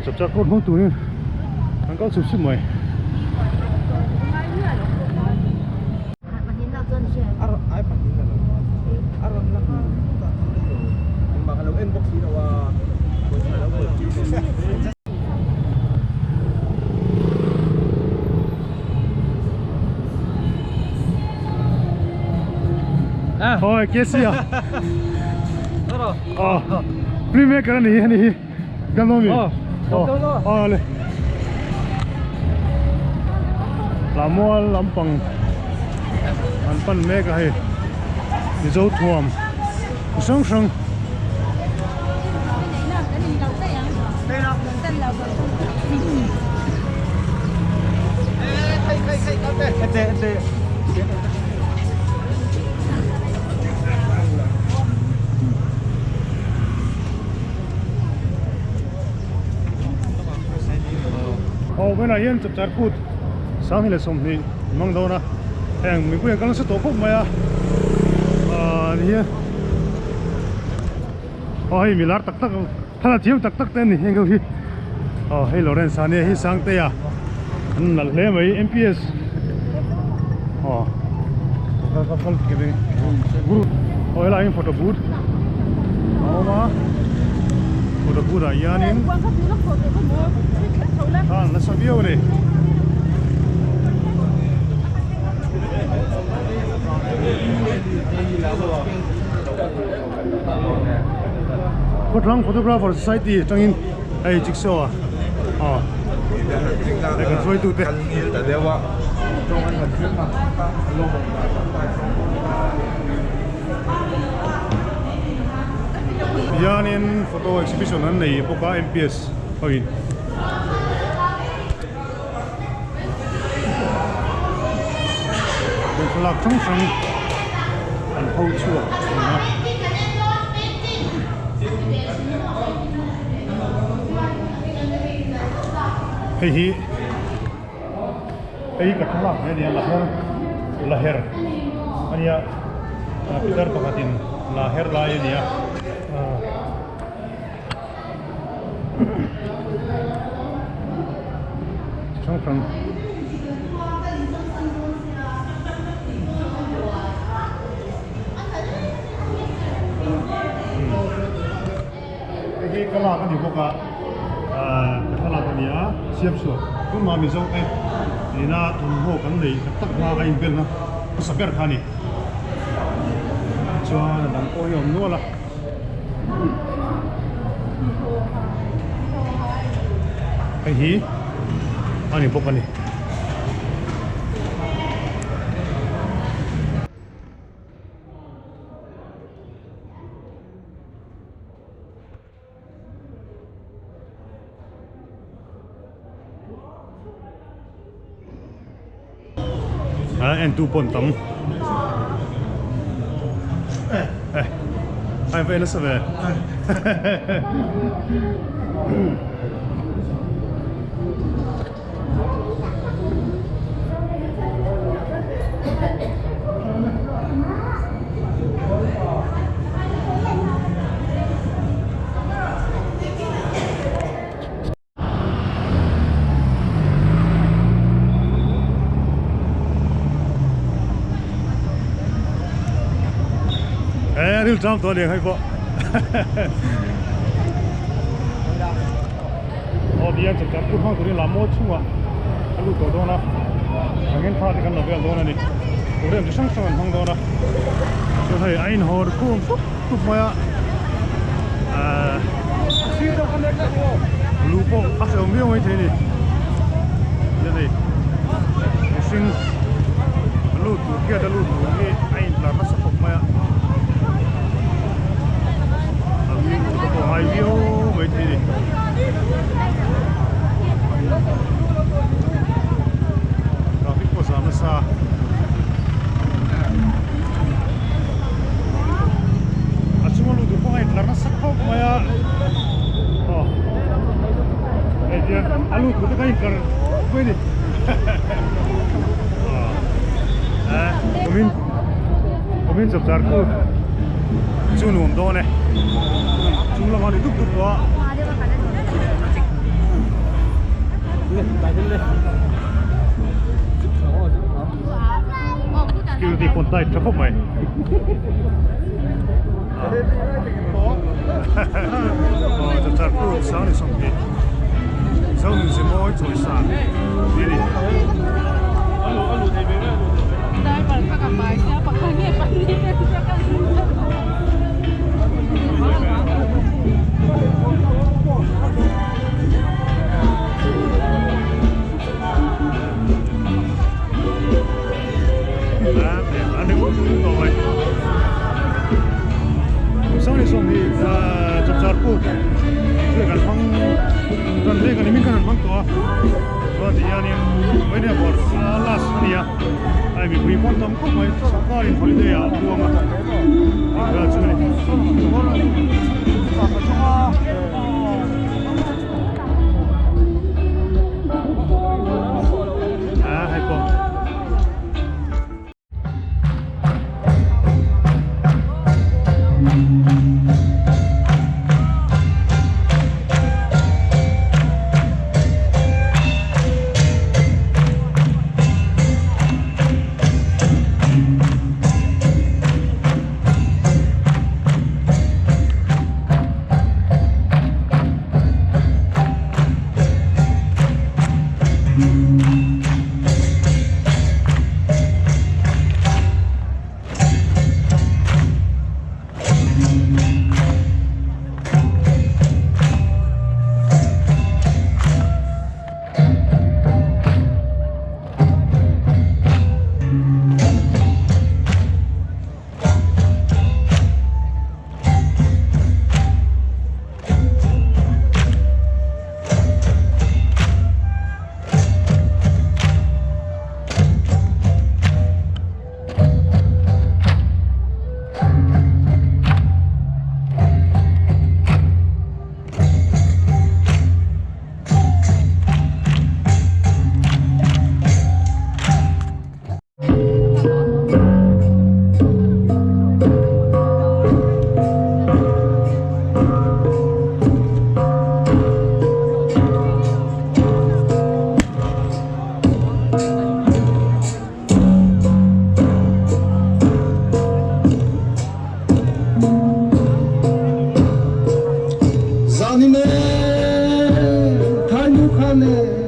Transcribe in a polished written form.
Chapchar Kut hmangtu ni an kal chụp mai Ôi, kia xí à? Prime cái này gan nó mi. Lên. Lammual Lampang, an pan me cái hay, đi dâu thuam, sung sung. Bên này yên Chapchar Kut sáng thì là sống thì mong đâu na hàng mình cũng đang sẽ tổ chức mà đi ôi mình lát tắc tắc thay là thiếu tắc tắc tên này anh kêu hay Loren sáng này hay sáng tây à là lấy mấy MPS các cái này group ôi là anh photo booth mà photo booth à yên in nó sao biết này Kut Lang Photographer Society trong in ai jigsaw à ai cần phơi tụt đấy giờ nên photo exhibition này có MPS thôi lạc trong sân ăn hậu chua hey cả trong lạc này lahir anh ya Peter pakatin lahir lah ini ya trong sân cái là cái điều có cả cái là cái này xiêm sửa cũng mà mình giống cái thì na thùng hồ cái này tất cả anh biết nó có sắp bẹt khani cho đằng ôi ông nữa là cái gì anh ấy bốc cái này anh tu pon tắm anh về nó sao về đi trongตัวเดียวให้พอเดี๋ยวจะจับผู้ห้องตัวนี้ละโมดชั่วลูกตัวโดนนะอันนี้พาที่กันเราไปโดนนี่ตัวเรื่องจะช่างช่างห้องโดนนะจะให้ไอ้หอร์คุ้มทุกมาลูกพวกอาศัยไม่ยอมให้ทีนี่นี่นี่สิ่งลูกตัวเกี่ยวกับลูกตัวนี้ไอ้หลานมาสักผมมาhai view mấy thế này traffic có giảm xa cuma lu tu pun karena sakau maya dia alu tu kan kar kau ni Komin Chapchar Kut chun hum do ne chung la ma ni duk duk wa ได้จะพบไหมจะจัดพูดสาวนี่สองปีสาวนี่สิมอยจุยสานนี่นี่ได้เปิดข้าวกับไม้เสียปากข้างเงียบไปนี่เนี่ยจะกันอันนี้ต่อไปสาวนี่สองปีจับจัดพูดช่วยกันฟังตอนเด็กกันนี่มีกันฟังตัวที่อันนี้ไม่ได้บอกลาสเนี่ยไอ้มีคุยคนทำก็ไม่สักการินฮอลิเดย์อ่ะดูมาก็ช่วยให้ก่อนZanime, Tanyu Khane.